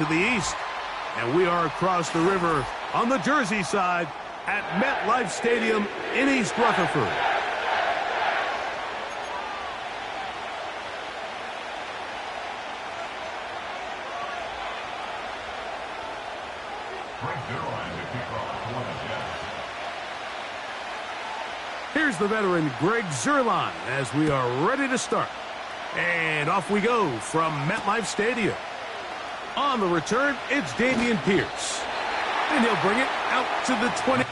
to the east. And we are across the river on the Jersey side at MetLife Stadium in East Rutherford. Here's the veteran Greg Zuerlein as we are ready to start. And off we go from MetLife Stadium. On the return, it's Dameon Pierce. And he'll bring it out to the 20.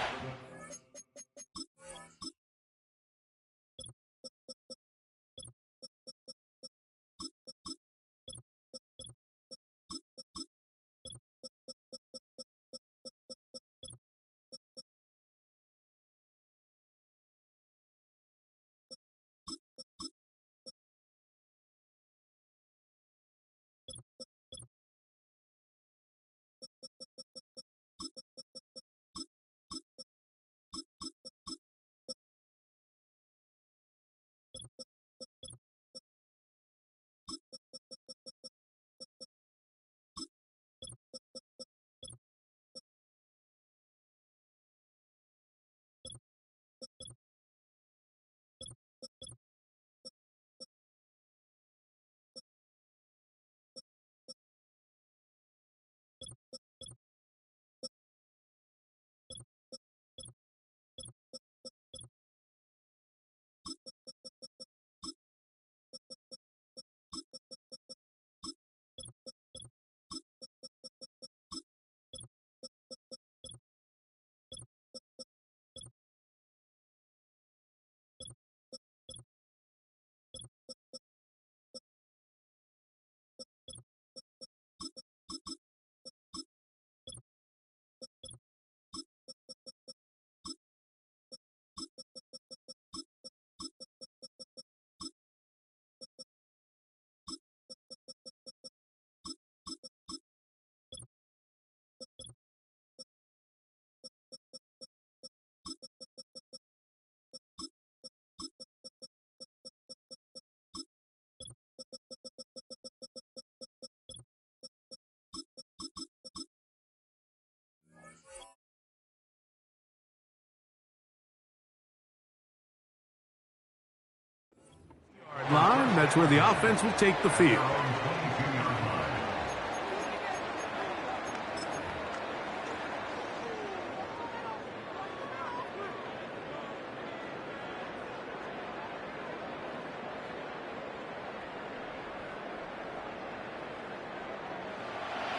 Line, that's where the offense will take the field.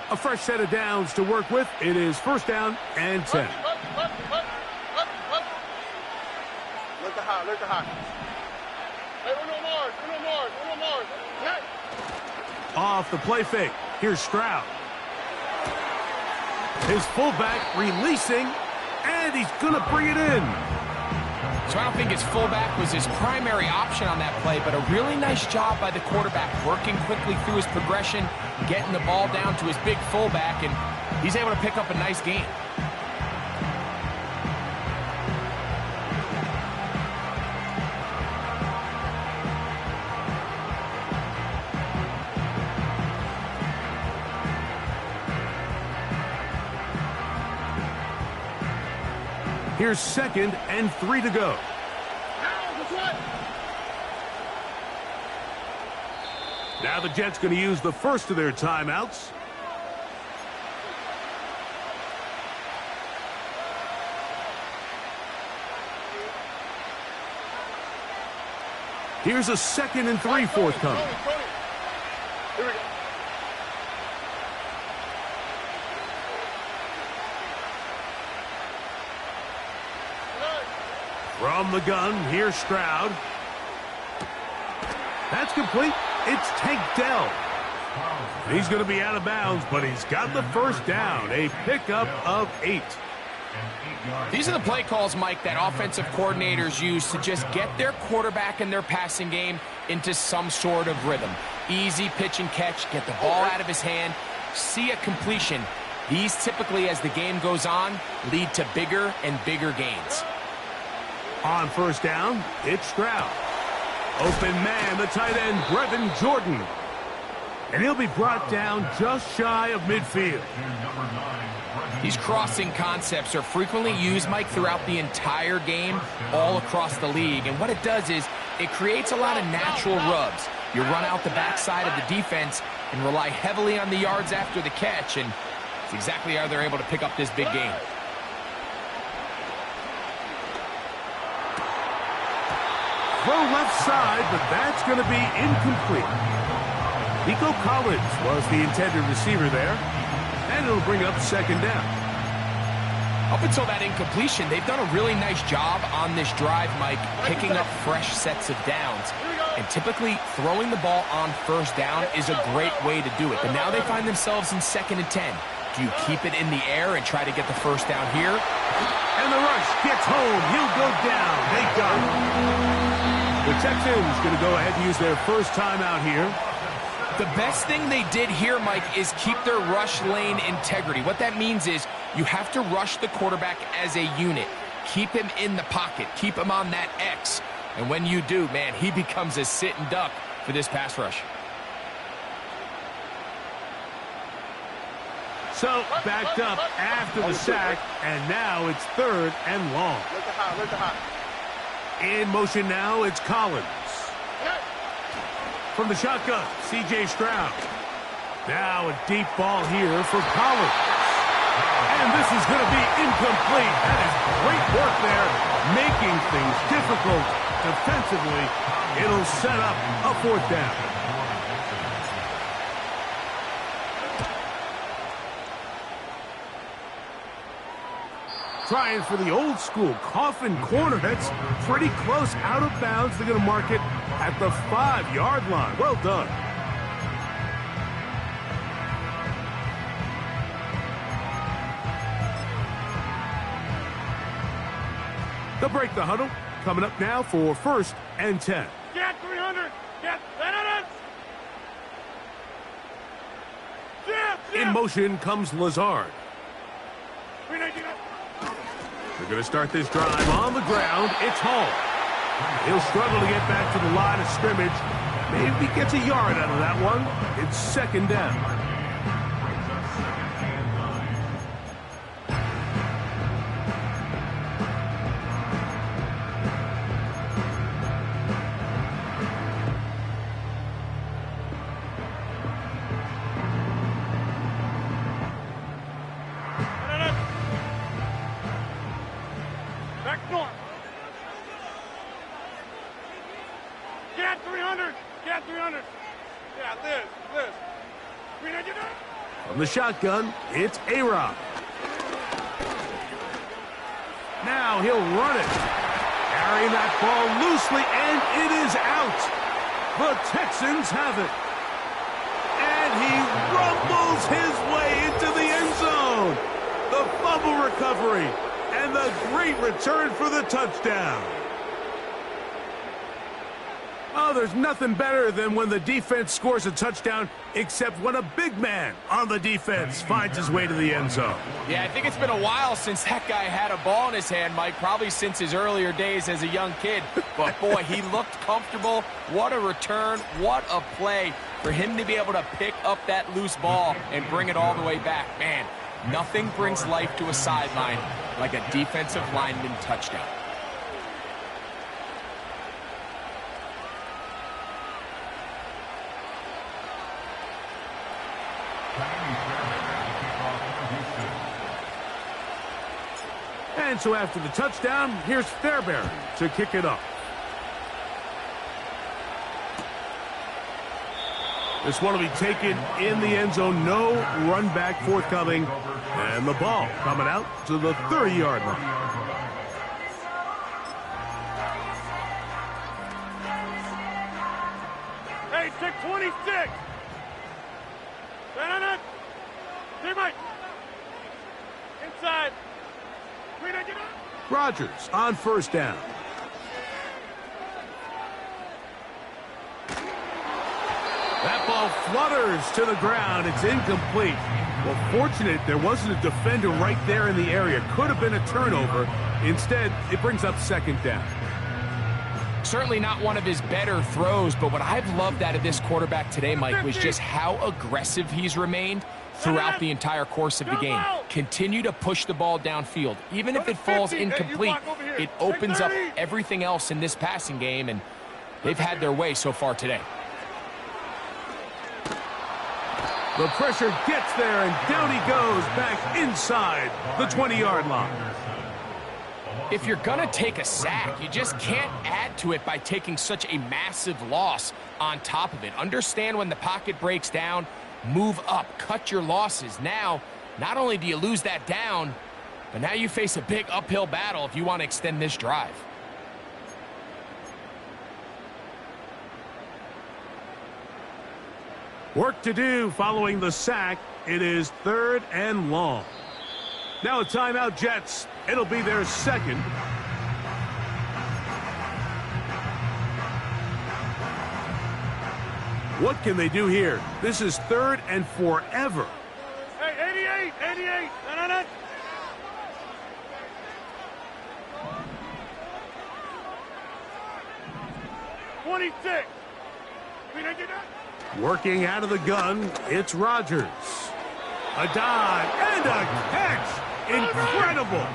A fresh set of downs to work with. It is first down and 10. Look the high, look the high. Hey, Uno Mars. Off the play fake. Here's Stroud. His fullback releasing, and he's going to bring it in. So I don't think his fullback was his primary option on that play, but a really nice job by the quarterback, working quickly through his progression, getting the ball down to his big fullback, and he's able to pick up a nice gain. Here's 2nd and 3 to go. Now the Jets going to use the first of their timeouts. Here's a 2nd and 3 forthcoming. Here we go. From the gun, here's Stroud. That's complete. It's Tank Dell. He's going to be out of bounds, but he's got the first down. A pickup of 8. These are the play calls, Mike, that offensive coordinators use to just get their quarterback and their passing game into some sort of rhythm. Easy pitch and catch, get the ball out of his hand, see a completion. These typically, as the game goes on, lead to bigger and bigger gains. On first down, it's Stroud. Open man, the tight end, Brevin Jordan. And he'll be brought down just shy of midfield. These crossing concepts are frequently used, Mike, throughout the entire game, all across the league. And what it does is it creates a lot of natural rubs. You run out the backside of the defense and rely heavily on the yards after the catch, and it's exactly how they're able to pick up this big game. Throw left side, but that's going to be incomplete. Nico Collins was the intended receiver there, and it'll bring up second down. Up until that incompletion, they've done a really nice job on this drive, Mike, picking up fresh sets of downs. And typically, throwing the ball on first down is a great way to do it. But now they find themselves in 2nd and 10. Do you keep it in the air and try to get the first down here? And the rush gets home. He'll go down. They got him. The Texans going to go ahead and use their first timeout here. The best thing they did here, Mike, is keep their rush lane integrity. What that means is you have to rush the quarterback as a unit. Keep him in the pocket. Keep him on that X. And when you do, man, he becomes a sitting duck for this pass rush. So, backed up after the sack, and now it's 3rd and long. Look at high. In motion now, it's Collins. From the shotgun, C.J. Stroud. Now a deep ball here for Collins. And this is going to be incomplete. That is great work there, making things difficult defensively. It'll set up a 4th down. Trying for the old school coffin corner. That's pretty close out of bounds. They're going to mark it at the 5-yard line. Well done. They'll break the huddle. Coming up now for 1st and 10. Get 300. Get 300. In motion comes Lazard. They're going to start this drive on the ground. It's Hall. He'll struggle to get back to the line of scrimmage. Maybe he gets a yard out of that one. It's 2nd down. Back north. Get 300. Get 300. Yeah, Liz. 300. From the shotgun, it's A-Rod. Now he'll run it. Carrying that ball loosely, and it is out. The Texans have it. And he rumbles his way into the end zone. The fumble recovery. And the great return for the touchdown. Oh, there's nothing better than when the defense scores a touchdown, except when a big man on the defense finds his way to the end zone. Yeah, I think it's been a while since that guy had a ball in his hand, Mike, probably since his earlier days as a young kid. But, boy, he looked comfortable. What a return. What a play for him to be able to pick up that loose ball and bring it all the way back. Man, nothing brings life to a sideline like a defensive lineman touchdown. And so after the touchdown, here's Fairbairn to kick it up. This one will be taken in the end zone. No run back forthcoming. And the ball coming out to the 30-yard line. Hey, check 26. Teammate. Inside. Rodgers on 1st down. That ball flutters to the ground. It's incomplete. Well, fortunate there wasn't a defender right there in the area. Could have been a turnover. Instead, it brings up 2nd down. Certainly not one of his better throws, but what I've loved out of this quarterback today, Mike, was just how aggressive he's remained throughout the entire course of the game. Continue to push the ball downfield. Even if it falls incomplete, it opens up everything else in this passing game, and they've had their way so far today. The pressure gets there, and down he goes back inside the 20-yard line. If you're going to take a sack, you just can't add to it by taking such a massive loss on top of it. Understand when the pocket breaks down, move up, cut your losses. Now, not only do you lose that down, but now you face a big uphill battle if you want to extend this drive. Work to do following the sack. It is 3rd and long. Now a timeout, Jets. It'll be their second. What can they do here? This is 3rd and forever. Hey, 88. No. 26. We didn't get that. Working out of the gun, it's Rodgers. A dive and a catch. Incredible.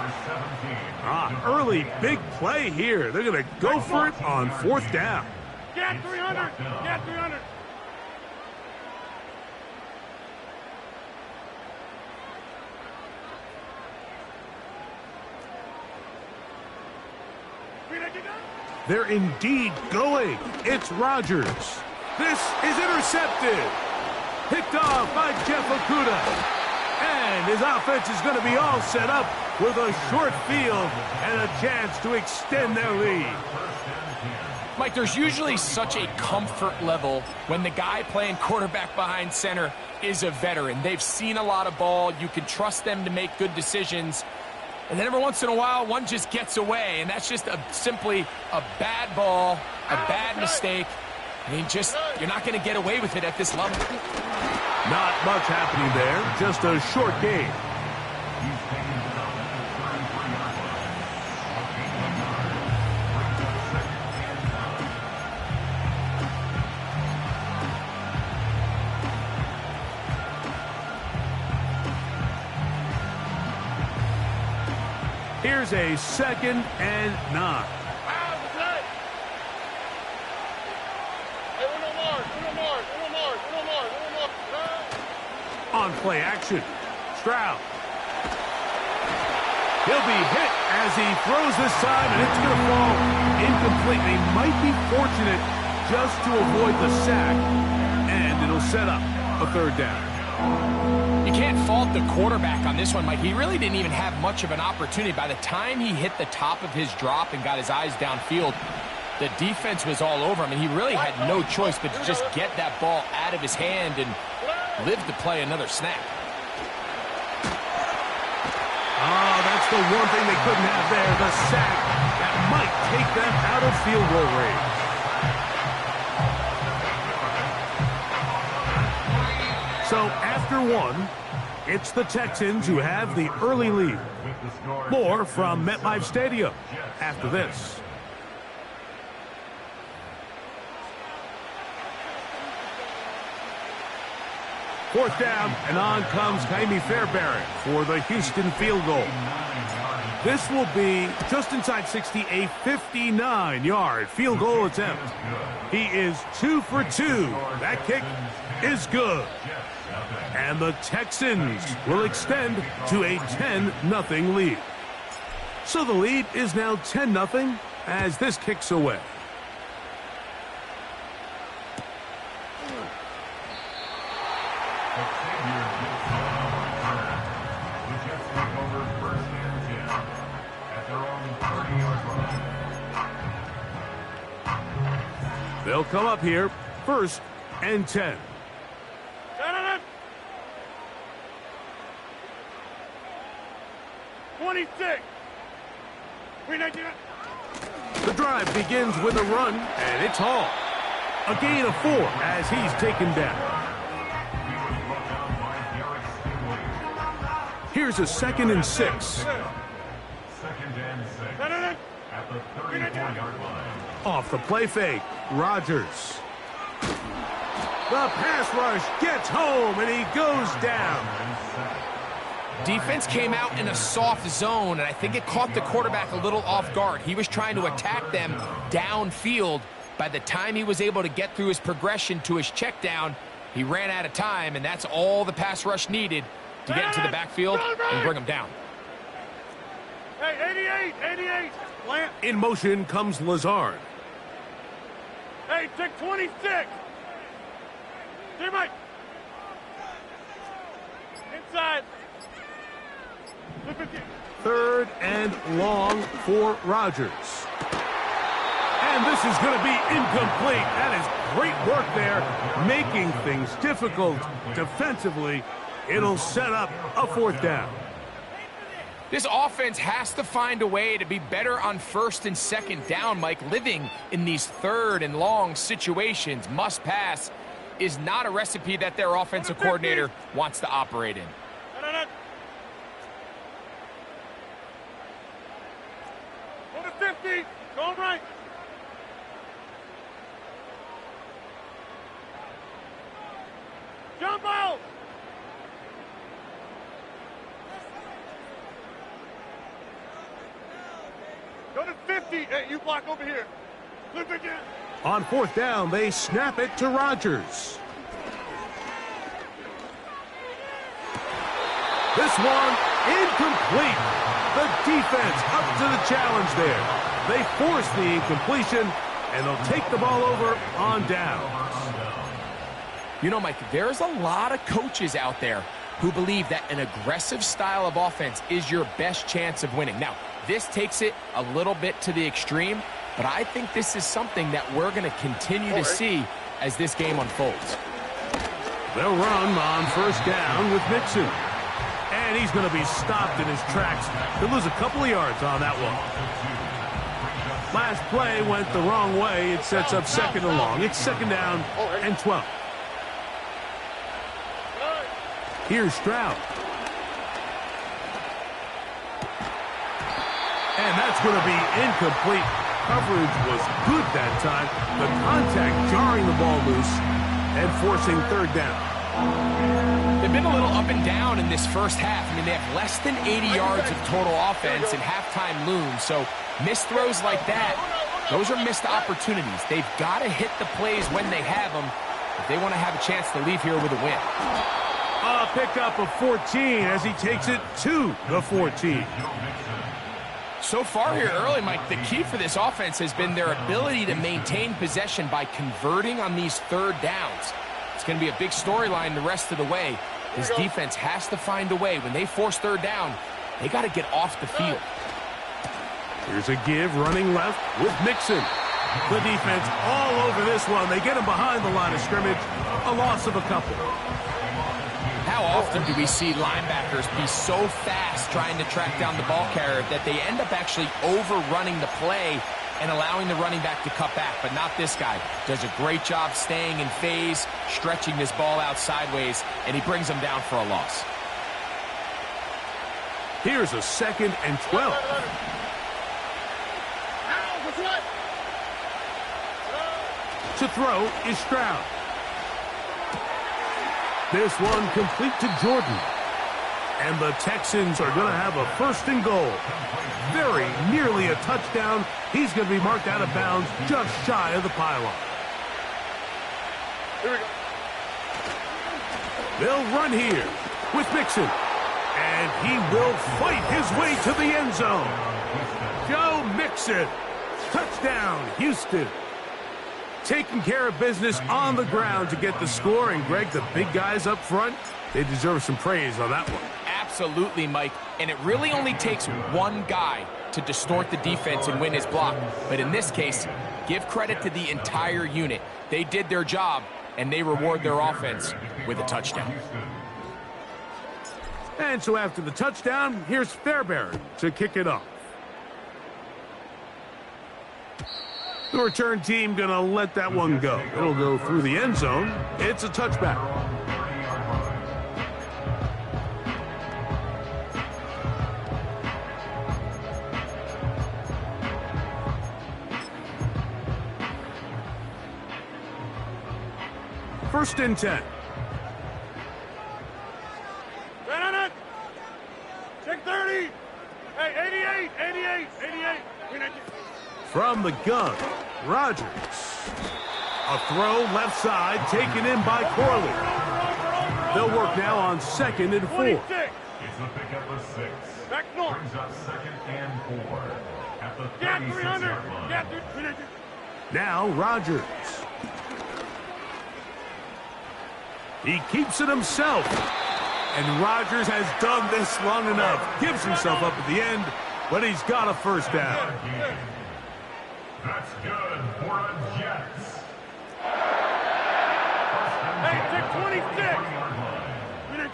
Early big play here. They're going to go for it on 4th down. Get 300. Get 300. They're indeed going. It's Rodgers. This is intercepted. Picked off by Jeff Okudah. And his offense is going to be all set up with a short field and a chance to extend their lead. Mike, there's usually such a comfort level when the guy playing quarterback behind center is a veteran. They've seen a lot of ball. You can trust them to make good decisions. And then every once in a while, one just gets away, and that's just simply a bad ball, a bad mistake. I mean, you're not going to get away with it at this level. Not much happening there, just a short game. Here's a 2nd and 9. On play action, Stroud. He'll be hit as he throws this time, and it's going to fall incomplete. They might be fortunate just to avoid the sack, and it'll set up a 3rd down. You can't fault the quarterback on this one, Mike. He really didn't even have much of an opportunity. By the time he hit the top of his drop and got his eyes downfield, the defense was all over him, and he really had no choice but to just get that ball out of his hand and live to play another snap. Oh, that's the one thing they couldn't have there, the sack that might take them out of field goal range. So after one, it's the Texans who have the early lead. More from MetLife Stadium after this. Fourth down, and on comes Ka'imi Fairbairn for the Houston field goal. This will be just inside 60, a 59-yard field goal attempt. He is 2 for 2. That kick is good. And the Texans will extend to a 10-0 lead. So the lead is now 10-0 as this kicks away. They'll come up here, 1st and 10. 26. The drive begins with a run, and it's Hall. A gain of 4 as he's taken down. Here's a 2nd and 6. Second and 6. At the 34-yard line. Off the play fake, Rodgers. The pass rush gets home, and he goes down. Defense came out in a soft zone, and I think it caught the quarterback a little off guard. He was trying to attack them downfield. By the time he was able to get through his progression to his check down, he ran out of time, and that's all the pass rush needed to get into the backfield and bring him down. Hey, 88. Plant. In motion comes Lazard. Hey, take 26. Hey, Mike. Inside. Third and long for Rodgers. And this is going to be incomplete. That is great work there, making things difficult defensively. It'll set up a fourth down. This offense has to find a way to be better on first and second down, Mike. Living in these third and long situations, must pass, is not a recipe that their offensive coordinator wants to operate in. Go to 50. Go right. Jump out. Go to 50. Hey, you block over here. Flip it down. On fourth down, they snap it to Rodgers. This one incomplete. The defense up to the challenge there. They force the incompletion, and they'll take the ball over on down. You know, Mike, there's a lot of coaches out there who believe that an aggressive style of offense is your best chance of winning. Now, this takes it a little bit to the extreme, but I think this is something that we're going to continue to see as this game unfolds. They'll run on first down with Mixon. And he's going to be stopped in his tracks. He'll lose a couple of yards on that one. Last play went the wrong way. It sets up second and long. It's second down and 12. Here's Stroud. And that's going to be incomplete. Coverage was good that time. The contact jarring the ball loose and forcing third down. They've been a little up and down in this first half. I mean, they have less than 80 yards of total offense and halftime looms. So missed throws like that, those are missed opportunities. They've got to hit the plays when they have them if they want to have a chance to leave here with a win. A pickup of 14 as he takes it to the 14. So far here early, Mike, the key for this offense has been their ability to maintain possession by converting on these third downs. It's going to be a big storyline the rest of the way. This defense has to find a way. When they force third down, they got to get off the field. Here's a give running left with Mixon. The defense all over this one. They get him behind the line of scrimmage. A loss of a couple. How often do we see linebackers be so fast trying to track down the ball carrier that they end up actually overrunning the play and allowing the running back to cut back? But not this guy. Does a great job staying in phase, stretching this ball out sideways, and he brings them down for a loss. Here's a second and 12. To throw is Stroud. This one complete to Jordan. And the Texans are going to have a first and goal. Very nearly a touchdown. He's going to be marked out of bounds just shy of the pylon. Here we go. They'll run here with Mixon. And he will fight his way to the end zone. Joe Mixon. Touchdown, Houston. Taking care of business on the ground to get the score. And, Greg, the big guys up front, they deserve some praise on that one. Absolutely, Mike. And it really only takes one guy to distort the defense and win his block. But in this case, give credit to the entire unit. They did their job, and they reward their offense with a touchdown. And so after the touchdown, here's Fairbairn to kick it off. The return team going to let that one go. It'll go through the end zone. It's a touchback. first and 10. Check 30. Hey, 88. From the gun, Rodgers. A throw left side taken in by Corley. They'll work now on 2nd and 4. It's a pickup of 6. Back north. Brings up 2nd and 4. At the 300. 36-yard line. Now Rodgers. He keeps it himself. And Rodgers has done this long enough. Gives himself up at the end, but he's got a first down. That's good for a Jets. Hey, check 26.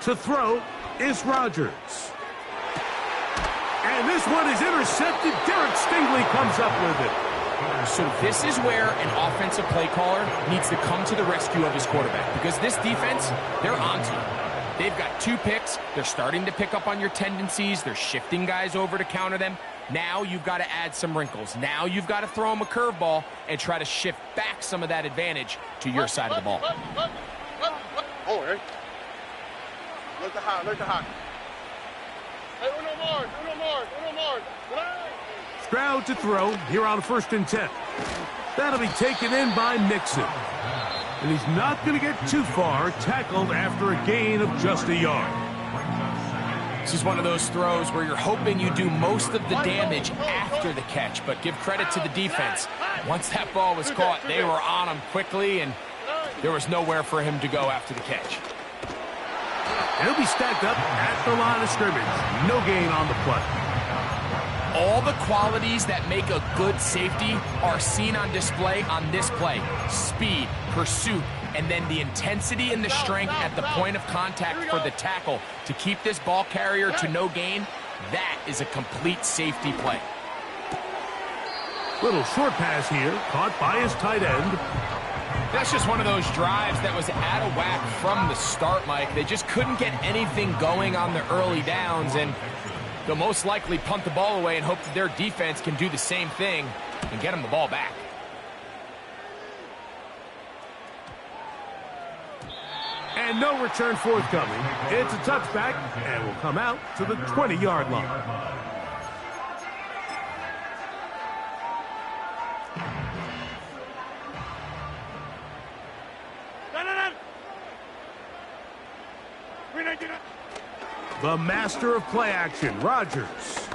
To throw is Rodgers. And this one is intercepted. Derek Stingley comes up with it. So this is where an offensive play caller needs to come to the rescue of his quarterback, because this defense, they're onto you. They've got 2 picks. They're starting to pick up on your tendencies. They're shifting guys over to counter them. Now you've got to add some wrinkles. Now you've got to throw them a curveball and try to shift back some of that advantage to your side of the ball. Oh, hey. Look to high. Hey, Uno Mars. Stroud to throw here on 1st and 10. That'll be taken in by Mixon. And he's not going to get too far, tackled after a gain of just a yard. This is one of those throws where you're hoping you do most of the damage after the catch, but give credit to the defense. Once that ball was caught, they were on him quickly, and there was nowhere for him to go after the catch. And he'll be stacked up at the line of scrimmage. No gain on the play. All the qualities that make a good safety are seen on display on this play. Speed, pursuit, and then the intensity and the strength at the point of contact for the tackle to keep this ball carrier to no gain. That is a complete safety play. Little short pass here, caught by his tight end. That's just one of those drives that was out of whack from the start, Mike. They just couldn't get anything going on the early downs, and they'll most likely punt the ball away and hope that their defense can do the same thing and get them the ball back. And no return forthcoming. It's a touchback and will come out to the 20-yard line. The master of play action, Rodgers.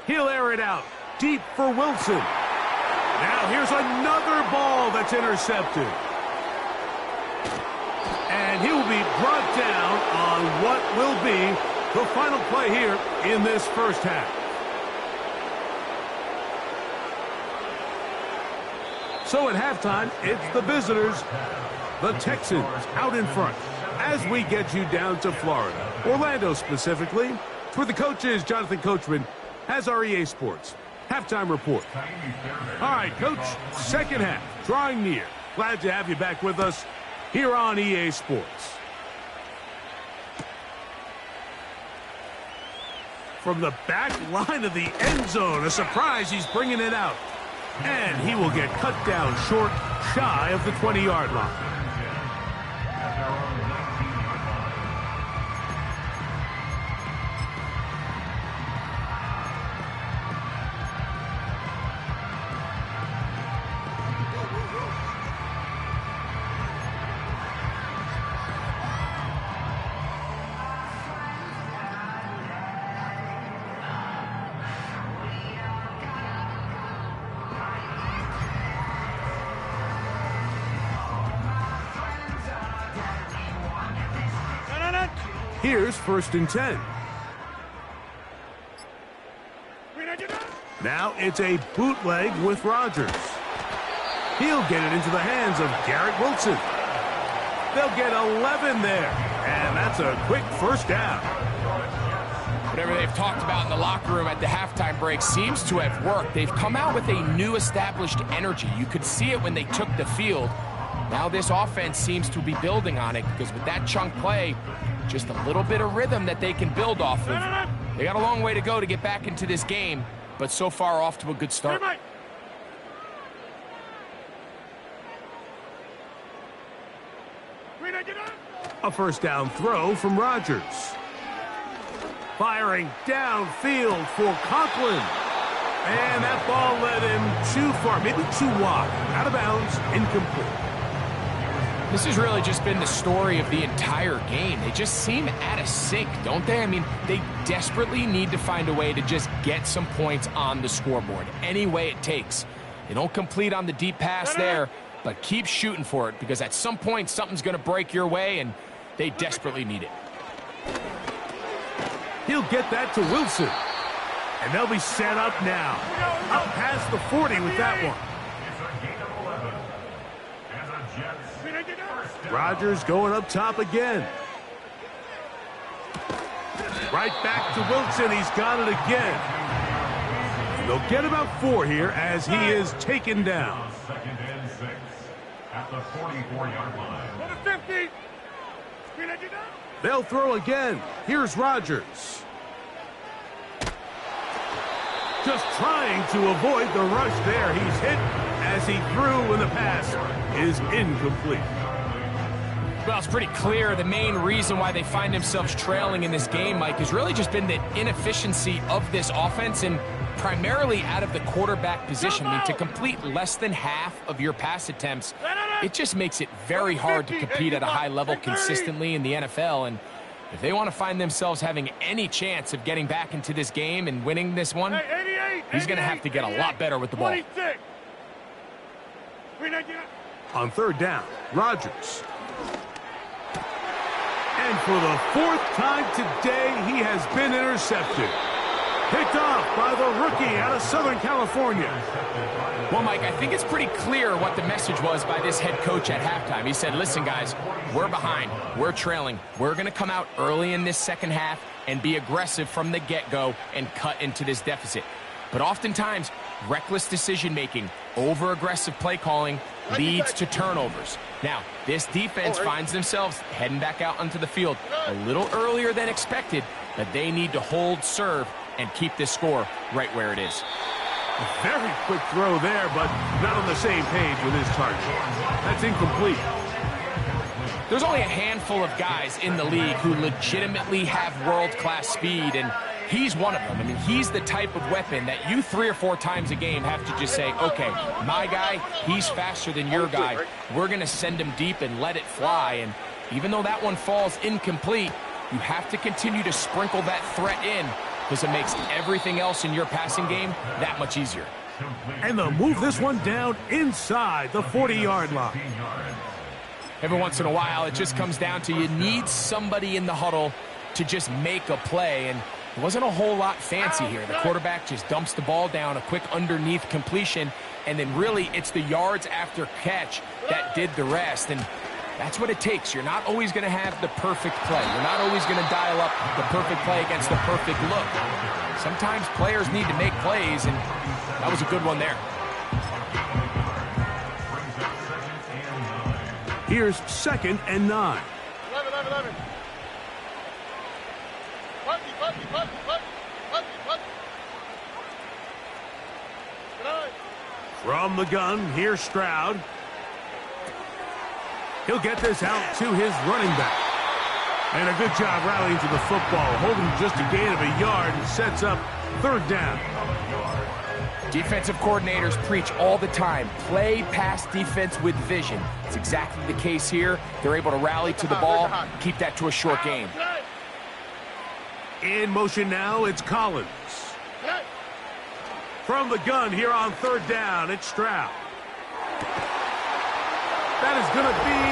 He'll air it out deep for Wilson. Now here's another ball that's intercepted. And he will be brought down on what will be the final play here in this first half. So at halftime, it's the visitors, the Texans, out in front. As we get you down to Florida, Orlando specifically, for the coaches, Jonathan Coachman has our EA Sports halftime report. All right, Coach, second half, drawing near. Glad to have you back with us here on EA Sports. From the back line of the end zone, a surprise, he's bringing it out. And he will get cut down short, shy of the 20-yard line. Here's 1st and 10. Now it's a bootleg with Rodgers. He'll get it into the hands of Garrett Wilson. They'll get 11 there, and that's a quick first down. Whatever they've talked about in the locker room at the halftime break seems to have worked. They've come out with a new established energy. You could see it when they took the field. Now this offense seems to be building on it, because with that chunk play, just a little bit of rhythm that they can build off of. They got a long way to go to get back into this game, but so far off to a good start. A first down throw from Rodgers. Firing downfield for Conklin. And that ball led him too far, maybe too wide. Out of bounds, incomplete. This has really just been the story of the entire game. They just seem out of sync, don't they? I mean, they desperately need to find a way to just get some points on the scoreboard, any way it takes. They don't complete on the deep pass there, but keep shooting for it, because at some point something's going to break your way, and they desperately need it. He'll get that to Wilson. And they'll be set up now. Up past the 40 with that one. Rodgers going up top again. Right back to Wilson. He's got it again. And they'll get about 4 here as he is taken down. Second and 6 at the 44-yard line. 50. They'll throw again. Here's Rodgers. Just trying to avoid the rush there. He's hit as he threw when the pass is incomplete. Well, it's pretty clear the main reason why they find themselves trailing in this game, Mike, has really just been the inefficiency of this offense and primarily out of the quarterback position. I mean, to complete less than half of your pass attempts, it just makes it very hard to compete at a high level consistently in the NFL. And if they want to find themselves having any chance of getting back into this game and winning this one, he's going to have to get a lot better with the ball. On third down, Rodgers. And for the 4th time today, he has been intercepted. Picked off by the rookie out of Southern California. Well, Mike, I think it's pretty clear what the message was by this head coach at halftime. He said, listen, guys, we're behind. We're trailing. We're going to come out early in this second half and be aggressive from the get-go and cut into this deficit. But oftentimes, reckless decision-making, over-aggressive play calling leads to turnovers. Now, this defense finds themselves heading back out onto the field a little earlier than expected, but they need to hold serve and keep this score right where it is. A very quick throw there, but not on the same page with his target. That's incomplete. There's only a handful of guys in the league who legitimately have world-class speed, and he's one of them. I mean, he's the type of weapon that you 3 or 4 times a game have to just say, okay, my guy, he's faster than your guy. We're going to send him deep and let it fly. And even though that one falls incomplete, you have to continue to sprinkle that threat in, because it makes everything else in your passing game that much easier. And they'll move this one down inside the 40-yard line. Every once in a while, it just comes down to you need somebody in the huddle to just make a play, and it wasn't a whole lot fancy here. The quarterback just dumps the ball down, a quick underneath completion, and then really it's the yards after catch that did the rest, and that's what it takes. You're not always going to have the perfect play. You're not always going to dial up the perfect play against the perfect look. Sometimes players need to make plays, and that was a good one there. Here's 2nd and 9. 11. From the gun, here's Stroud. He'll get this out to his running back. And a good job rallying to the football, holding just a gain of a yard, and sets up 3rd down. Defensive coordinators preach all the time, play pass defense with vision. It's exactly the case here. They're able to rally to the ball, keep that to a short game. In motion now, it's Collins. From the gun here on 3rd down, it's Stroud. That is going to be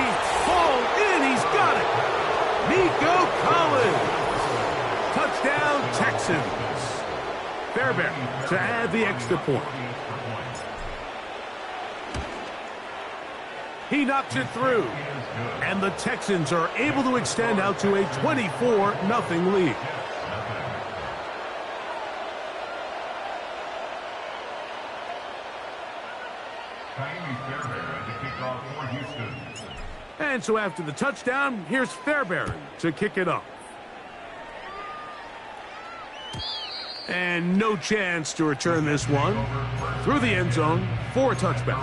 hauled in. He's got it. Nico Collins. Touchdown, Texans. Fairbairn to add the extra point. He knocks it through. And the Texans are able to extend out to a 24-0 lead. And so after the touchdown, here's Fairbairn to kick it off. And no chance to return this one through the end zone for a touchback.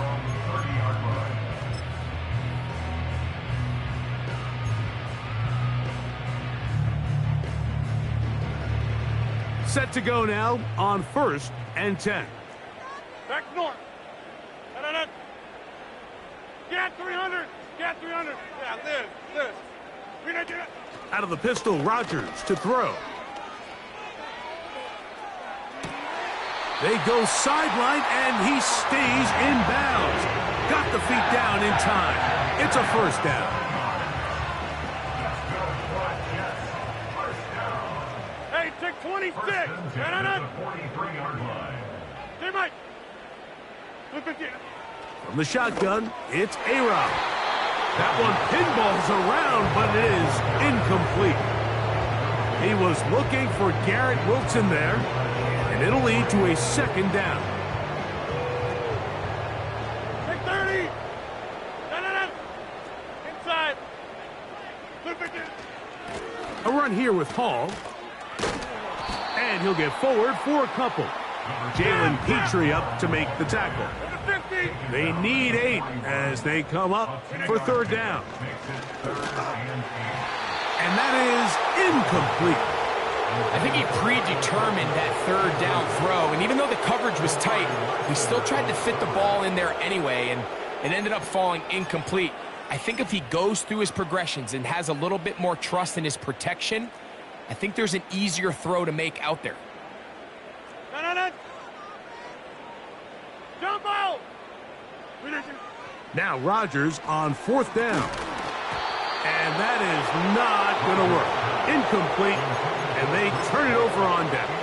Set to go now on 1st and 10. Back north. Get 300. Get 300. Yeah, this. We didn't do it. Out of the pistol, Rodgers to throw. They go sideline, and he stays in bounds. Got the feet down in time. It's a first down. Hey, take 26. Hey, Mike. From the shotgun, it's A-Rod. That one pinballs around, but it is incomplete. He was looking for Garrett Wilson there, and it'll lead to a second down. Take 30. Inside. A run here with Hall. And he'll get forward for a couple. Jalen Petrie up to make the tackle. They need 8 as they come up for third down. And that is incomplete. I think he predetermined that third down throw, and even though the coverage was tight, he still tried to fit the ball in there anyway, and it ended up falling incomplete. I think if he goes through his progressions and has a little bit more trust in his protection, I think there's an easier throw to make out there. No. Jump out! Now Rodgers on 4th down. And that is not going to work. Incomplete, and they turn it over on downs.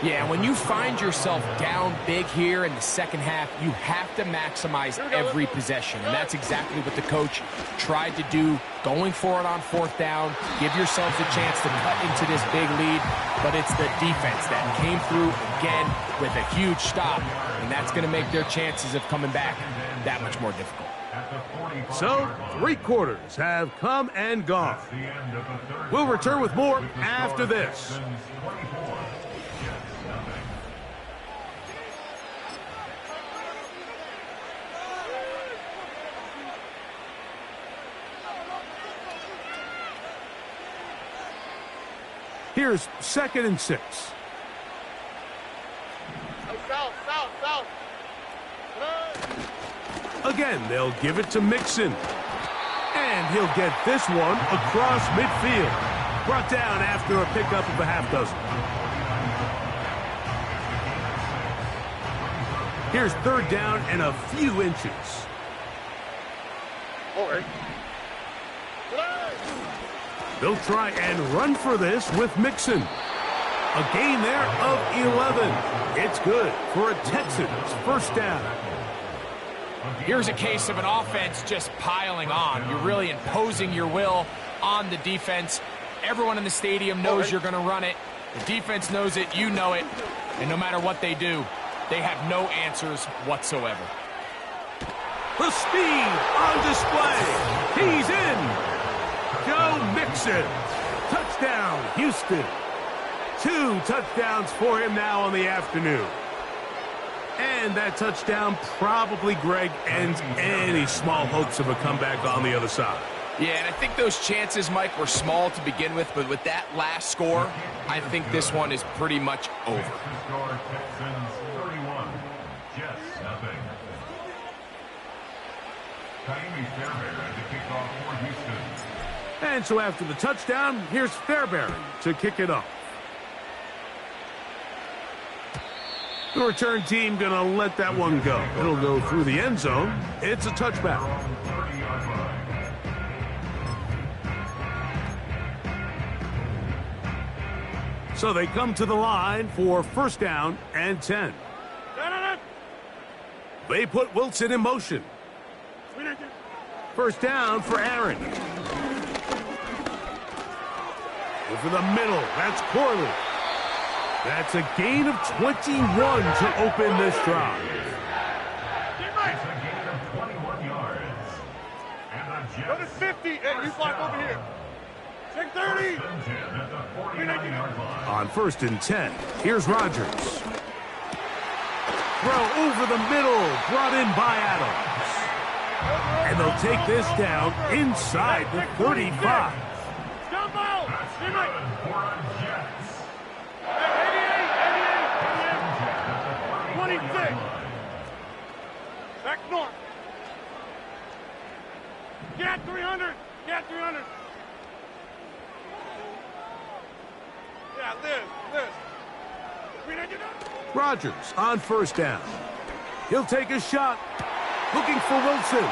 Yeah, when you find yourself down big here in the second half, you have to maximize every possession, and that's exactly what the coach tried to do, going for it on 4th down, give yourselves a chance to cut into this big lead, but it's the defense that came through again with a huge stop, and that's going to make their chances of coming back that much more difficult. So, 3 quarters have come and gone. We'll return with more after this. Here's 2nd and 6. South. Again, they'll give it to Mixon. And he'll get this one across midfield. Brought down after a pickup of a half dozen. Here's 3rd down and a few inches. All right. They'll try and run for this with Mixon. A gain there of 11. It's good for a Texans first down. Here's a case of an offense just piling on. You're really imposing your will on the defense. Everyone in the stadium knows you're going to run it. The defense knows it, you know it. And no matter what they do, they have no answers whatsoever. The speed on display. He's in. Joe Mixon. Touchdown, Houston. 2 touchdowns for him now on the afternoon. And that touchdown probably, Greg, ends any small hopes of a comeback on the other side. Yeah, and I think those chances, Mike, were small to begin with, but with that last score, I think this one is pretty much over. Texans 31, Jets nothing. Taimi Fairbairn to kick off for Houston. And so after the touchdown, here's Fairbairn to kick it off. The return team going to let that one go. It'll go through the end zone. It's a touchback. So they come to the line for first down and 10. They put Wilson in motion. First down for Aaron. Over the middle, that's Corley. That's a gain of 21 to open this drive. It's a gain of 21 yards. And the Jets. Go to 50. Hey, you block over here. Take 30. On 1st and 10, here's Rodgers. Throw over the middle, brought in by Adams. And they'll take this down inside the 35. Jump out. 300. Yeah, Liz. Rodgers on first down. He'll take a shot. Looking for Wilson.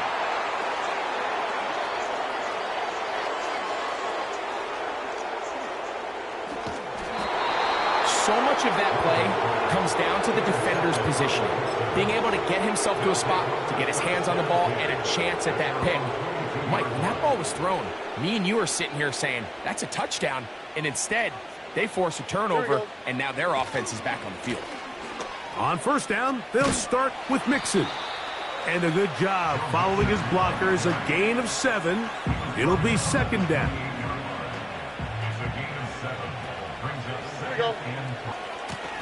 So much of that play comes down to the defender's positioning. Being able to get himself to a spot, to get his hands on the ball, and a chance at that pick. Mike, when that ball was thrown, me and you are sitting here saying, that's a touchdown. And instead, they force a turnover, and now their offense is back on the field. On first down, they'll start with Mixon. And a good job following his blockers, a gain of 7. It'll be second down.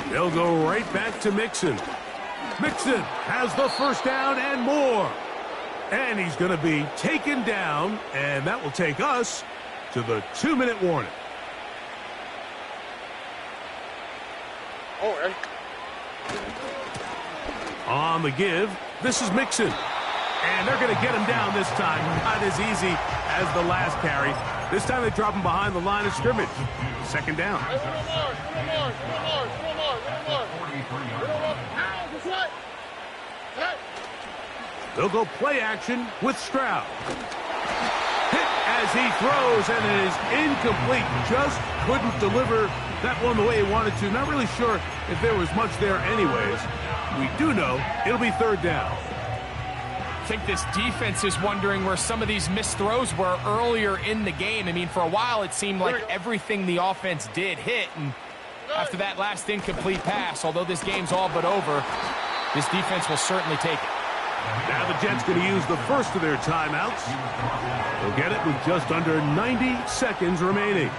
They'll go right back to Mixon. Mixon has the first down and more. And he's going to be taken down, and that will take us to the 2-minute warning. Oh, Eddie. On the give, this is Mixon. And they're going to get him down this time. Not as easy as the last carry. This time they drop him behind the line of scrimmage. Second down. They'll go play action with Stroud. Hit as he throws, and it is incomplete. Just couldn't deliver that one the way he wanted to. Not really sure if there was much there anyways. We do know it'll be third down. I think this defense is wondering where some of these missed throws were earlier in the game. I mean, for a while it seemed like everything the offense did hit, and after that last incomplete pass, although this game's all but over, this defense will certainly take it. Now the Jets going to use the first of their timeouts. They'll get it with just under 90 seconds remaining.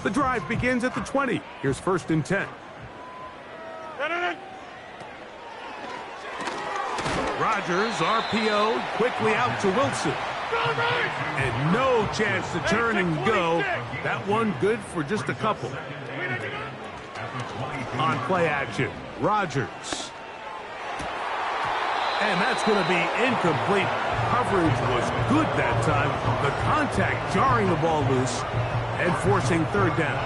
The drive begins at the 20. Here's first and 10. Rodgers, RPO, quickly out to Wilson. And no chance to turn and go. That one good for just a couple. On play action, Rodgers. And that's going to be incomplete. Coverage was good that time. The contact jarring the ball loose and forcing third down.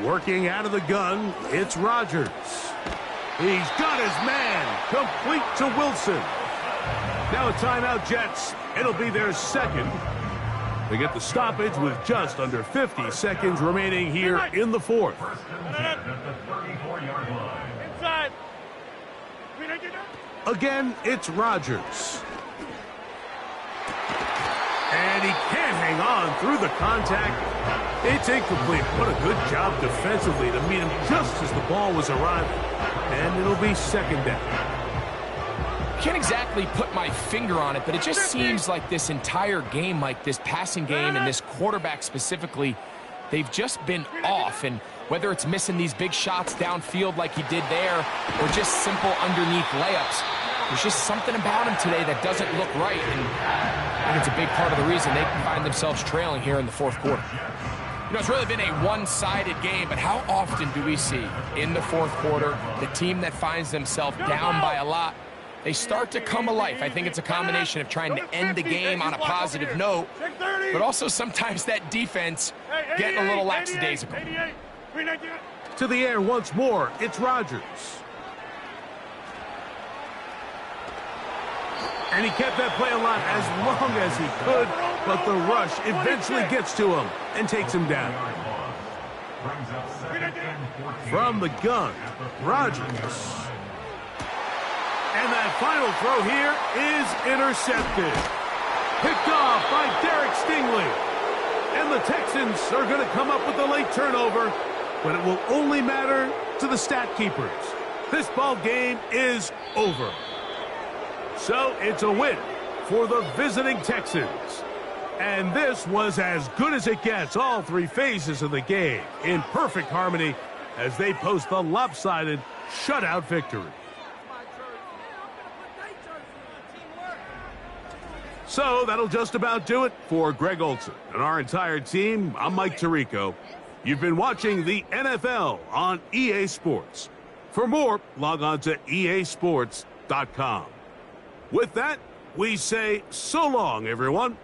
Working out of the gun, it's Rodgers. He's got his man, complete to Wilson. Now a timeout, Jets. It'll be their second. They get the stoppage with just under 50 seconds remaining here in the fourth. Inside. Again, it's Rodgers. And he can't hang on through the contact. It's incomplete. What a good job defensively to meet him just as the ball was arriving. And it'll be second down. Can't exactly put my finger on it, but it just seems like this entire game, like this passing game and this quarterback specifically, they've just been off. And whether it's missing these big shots downfield like he did there or just simple underneath layups, there's just something about him today that doesn't look right. And I think it's a big part of the reason they can find themselves trailing here in the fourth quarter. You know, it's really been a one-sided game, but how often do we see in the fourth quarter the team that finds themselves down by a lot, they start to come alive? I think it's a combination of trying to end the game on a positive note, but also sometimes that defense getting a little lackadaisical. To the air once more, it's Rodgers. And he kept that play alive as long as he could, but the rush eventually gets to him and takes him down. From the gun, Rodgers. And that final throw here is intercepted. Picked off by Derek Stingley. And the Texans are going to come up with a late turnover, but it will only matter to the stat keepers. This ball game is over. So it's a win for the visiting Texans. And this was as good as it gets, all three phases of the game in perfect harmony as they post the lopsided shutout victory. So that'll just about do it for Greg Olsen and our entire team. I'm Mike Tirico. You've been watching the NFL on EA Sports. For more, log on to easports.com. With that, we say so long, everyone.